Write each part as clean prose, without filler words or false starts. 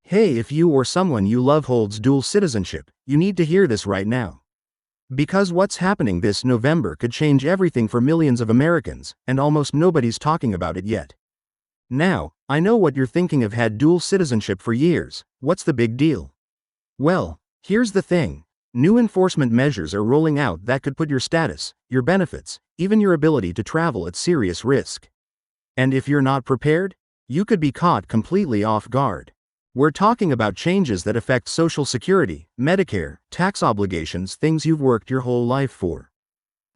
Hey, if you or someone you love holds dual citizenship, you need to hear this right now. Because what's happening this November could change everything for millions of Americans, and almost nobody's talking about it yet. Now, I know what you're thinking. Have had dual citizenship for years, what's the big deal? Well, here's the thing. New enforcement measures are rolling out that could put your status, your benefits, even your ability to travel at serious risk. And if you're not prepared, you could be caught completely off guard. We're talking about changes that affect Social Security, Medicare, tax obligations, things you've worked your whole life for.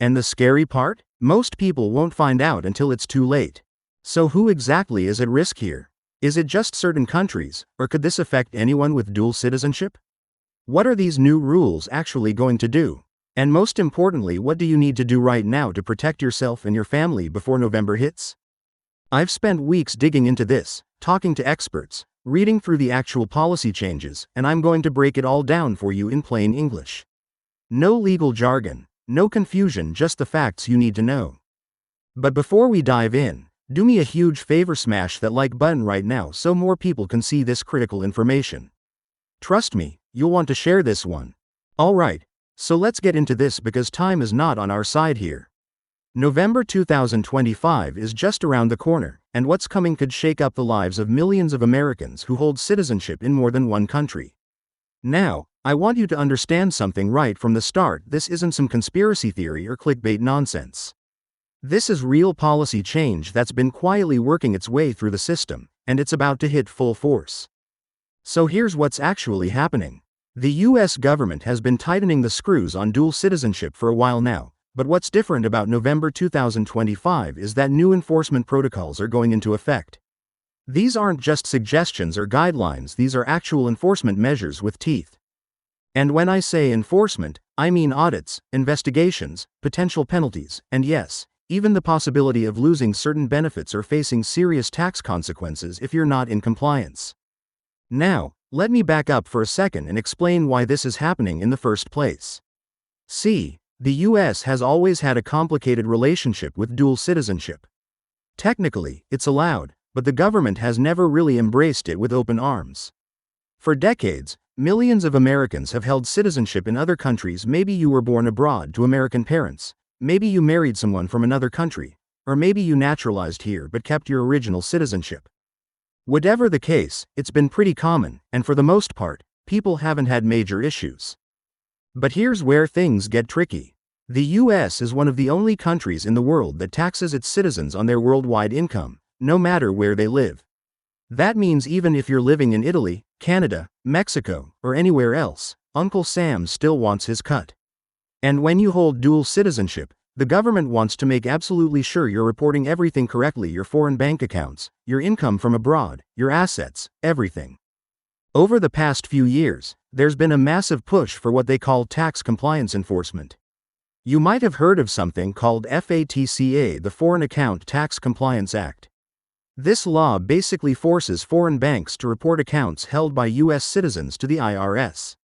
And the scary part? Most people won't find out until it's too late. So who exactly is at risk here? Is it just certain countries, or could this affect anyone with dual citizenship? What are these new rules actually going to do? And most importantly, what do you need to do right now to protect yourself and your family before November hits? I've spent weeks digging into this, talking to experts, reading through the actual policy changes, and I'm going to break it all down for you in plain English. No legal jargon, no confusion, just the facts you need to know. But before we dive in, do me a huge favor, smash that like button right now so more people can see this critical information. Trust me, you'll want to share this one. Alright, so let's get into this because time is not on our side here. November 2025 is just around the corner, and what's coming could shake up the lives of millions of Americans who hold citizenship in more than one country. Now, I want you to understand something right from the start. This isn't some conspiracy theory or clickbait nonsense. This is real policy change that's been quietly working its way through the system, and it's about to hit full force. So here's what's actually happening. The US government has been tightening the screws on dual citizenship for a while now. But what's different about November 2025 is that new enforcement protocols are going into effect. These aren't just suggestions or guidelines, these are actual enforcement measures with teeth. And when I say enforcement, I mean audits, investigations, potential penalties, and yes, even the possibility of losing certain benefits or facing serious tax consequences if you're not in compliance. Now, let me back up for a second and explain why this is happening in the first place. See, the US has always had a complicated relationship with dual citizenship. Technically, it's allowed, but the government has never really embraced it with open arms. For decades, millions of Americans have held citizenship in other countries. Maybe you were born abroad to American parents, maybe you married someone from another country, or maybe you naturalized here but kept your original citizenship. Whatever the case, it's been pretty common, and for the most part, people haven't had major issues. But here's where things get tricky. The US is one of the only countries in the world that taxes its citizens on their worldwide income, no matter where they live. That means even if you're living in Italy, Canada, Mexico, or anywhere else, Uncle Sam still wants his cut. And when you hold dual citizenship, the government wants to make absolutely sure you're reporting everything correctly: your foreign bank accounts, your income from abroad, your assets, everything. Over the past few years, there's been a massive push for what they call tax compliance enforcement. You might have heard of something called FATCA, the Foreign Account Tax Compliance Act. This law basically forces foreign banks to report accounts held by US citizens to the IRS.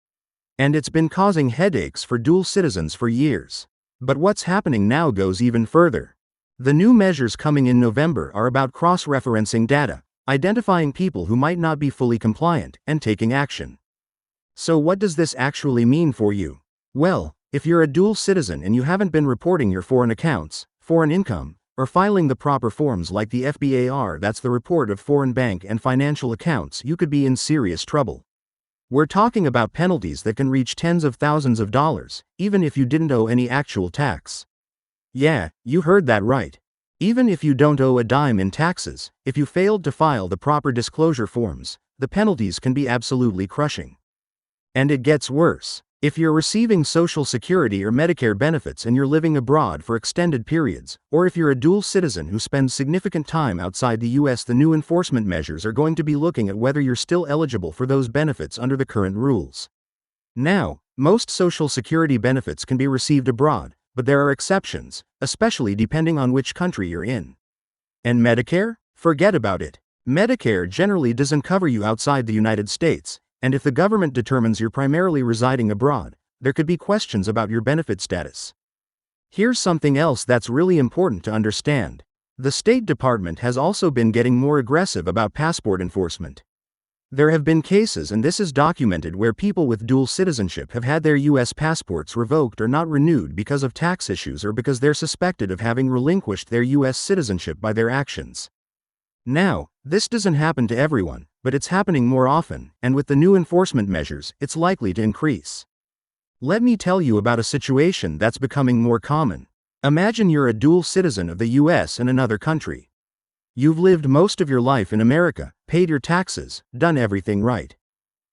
And it's been causing headaches for dual citizens for years. But what's happening now goes even further. The new measures coming in November are about cross-referencing data, identifying people who might not be fully compliant, and taking action. So what does this actually mean for you? Well, if you're a dual citizen and you haven't been reporting your foreign accounts, foreign income, or filing the proper forms like the FBAR, that's the report of foreign bank and financial accounts, you could be in serious trouble. We're talking about penalties that can reach tens of thousands of dollars, even if you didn't owe any actual tax. Yeah, you heard that right. Even if you don't owe a dime in taxes, if you failed to file the proper disclosure forms, the penalties can be absolutely crushing. And it gets worse. If you're receiving Social Security or Medicare benefits and you're living abroad for extended periods, or if you're a dual citizen who spends significant time outside the US, the new enforcement measures are going to be looking at whether you're still eligible for those benefits under the current rules. Now, most Social Security benefits can be received abroad, but there are exceptions, especially depending on which country you're in. And Medicare? Forget about it. Medicare generally doesn't cover you outside the United States. And if the government determines you're primarily residing abroad, there could be questions about your benefit status. Here's something else that's really important to understand. The State Department has also been getting more aggressive about passport enforcement. There have been cases, and this is documented, where people with dual citizenship have had their U.S. passports revoked or not renewed because of tax issues or because they're suspected of having relinquished their U.S. citizenship by their actions. Now, this doesn't happen to everyone, but it's happening more often, and with the new enforcement measures, it's likely to increase. Let me tell you about a situation that's becoming more common. Imagine you're a dual citizen of the U.S. and another country. You've lived most of your life in America, paid your taxes, done everything right.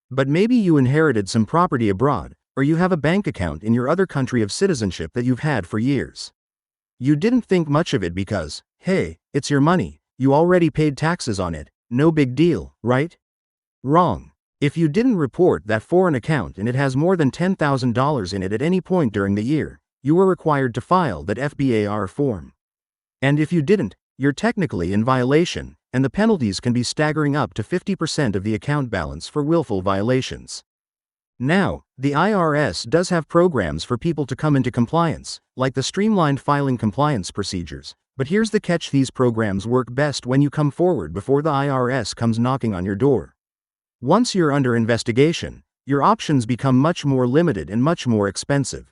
But maybe you inherited some property abroad, or you have a bank account in your other country of citizenship that you've had for years. You didn't think much of it because, hey, it's your money, you already paid taxes on it, no big deal, right? Wrong. If you didn't report that foreign account and it has more than $10,000 in it at any point during the year, you were required to file that FBAR form. And if you didn't, you're technically in violation, and the penalties can be staggering up to 50% of the account balance for willful violations. Now, the IRS does have programs for people to come into compliance, like the streamlined filing compliance procedures, but here's the catch: these programs work best when you come forward before the IRS comes knocking on your door. Once you're under investigation, your options become much more limited and much more expensive.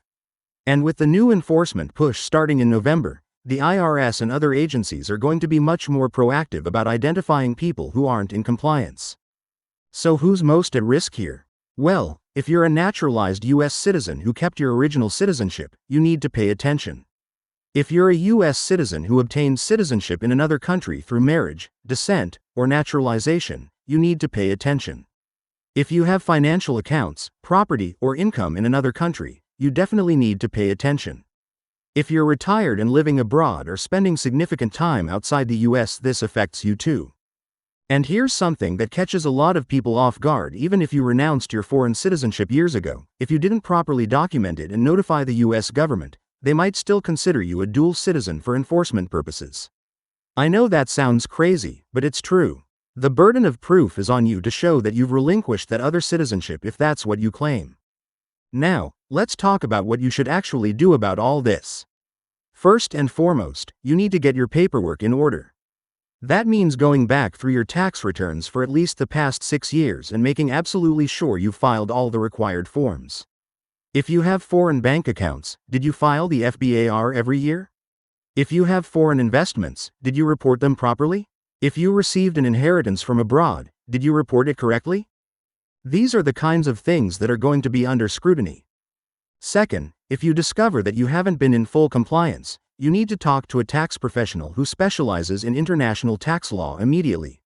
And with the new enforcement push starting in November, the IRS and other agencies are going to be much more proactive about identifying people who aren't in compliance. So who's most at risk here? Well, if you're a naturalized U.S. citizen who kept your original citizenship, you need to pay attention. If you're a U.S. citizen who obtained citizenship in another country through marriage, descent, or naturalization, you need to pay attention. If you have financial accounts, property, or income in another country, you definitely need to pay attention. If you're retired and living abroad or spending significant time outside the U.S., this affects you too. And here's something that catches a lot of people off guard: even if you renounced your foreign citizenship years ago, if you didn't properly document it and notify the U.S. government, they might still consider you a dual citizen for enforcement purposes. I know that sounds crazy, but it's true. The burden of proof is on you to show that you've relinquished that other citizenship if that's what you claim. Now, let's talk about what you should actually do about all this. First and foremost, you need to get your paperwork in order. That means going back through your tax returns for at least the past 6 years and making absolutely sure you've filed all the required forms. If you have foreign bank accounts, did you file the FBAR every year? If you have foreign investments, did you report them properly? If you received an inheritance from abroad, did you report it correctly? These are the kinds of things that are going to be under scrutiny. Second, if you discover that you haven't been in full compliance, you need to talk to a tax professional who specializes in international tax law immediately.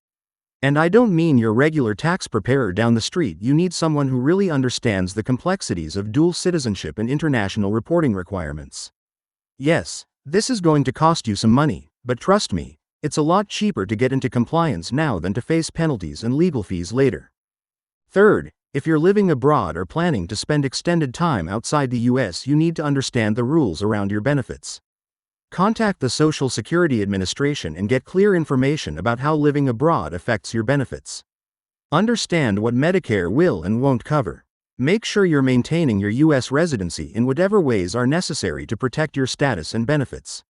And I don't mean your regular tax preparer down the street. You need someone who really understands the complexities of dual citizenship and international reporting requirements. Yes, this is going to cost you some money, but trust me, it's a lot cheaper to get into compliance now than to face penalties and legal fees later. Third, if you're living abroad or planning to spend extended time outside the U.S., you need to understand the rules around your benefits. Contact the Social Security Administration and get clear information about how living abroad affects your benefits. Understand what Medicare will and won't cover. Make sure you're maintaining your U.S. residency in whatever ways are necessary to protect your status and benefits.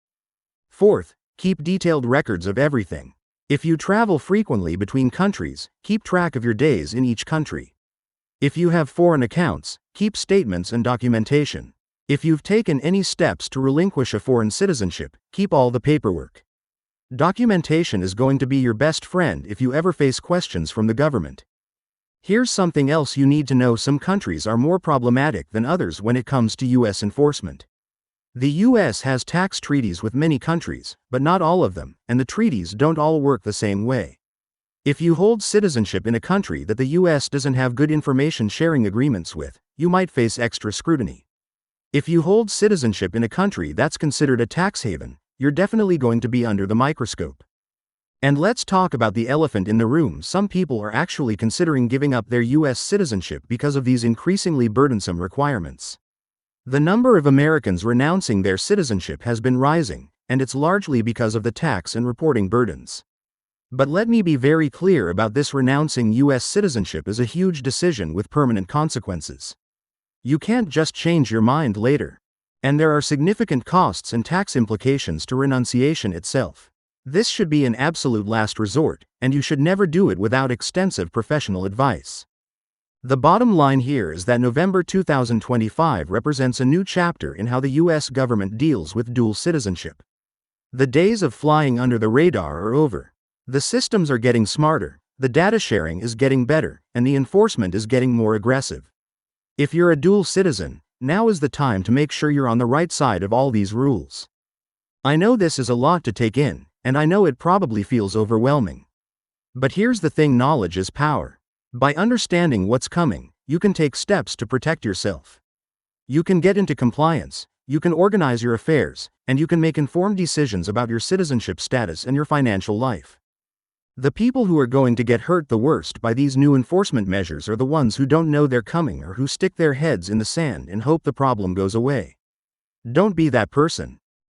Fourth, keep detailed records of everything. If you travel frequently between countries, keep track of your days in each country. If you have foreign accounts, keep statements and documentation. If you've taken any steps to relinquish a foreign citizenship, keep all the paperwork. Documentation is going to be your best friend if you ever face questions from the government. Here's something else you need to know: some countries are more problematic than others when it comes to U.S. enforcement. The U.S. has tax treaties with many countries, but not all of them, and the treaties don't all work the same way. If you hold citizenship in a country that the U.S. doesn't have good information sharing agreements with, you might face extra scrutiny. If you hold citizenship in a country that's considered a tax haven, you're definitely going to be under the microscope. And let's talk about the elephant in the room: some people are actually considering giving up their U.S. citizenship because of these increasingly burdensome requirements. The number of Americans renouncing their citizenship has been rising, and it's largely because of the tax and reporting burdens. But let me be very clear about this: renouncing U.S. citizenship is a huge decision with permanent consequences. You can't just change your mind later. And there are significant costs and tax implications to renunciation itself. This should be an absolute last resort, and you should never do it without extensive professional advice. The bottom line here is that November 2025 represents a new chapter in how the US government deals with dual citizenship. The days of flying under the radar are over. The systems are getting smarter, the data sharing is getting better, and the enforcement is getting more aggressive. If you're a dual citizen, now is the time to make sure you're on the right side of all these rules. I know this is a lot to take in, and I know it probably feels overwhelming. But here's the thing: knowledge is power. By understanding what's coming, you can take steps to protect yourself. You can get into compliance, you can organize your affairs, and you can make informed decisions about your citizenship status and your financial life. The people who are going to get hurt the worst by these new enforcement measures are the ones who don't know they're coming or who stick their heads in the sand and hope the problem goes away. Don't be that person.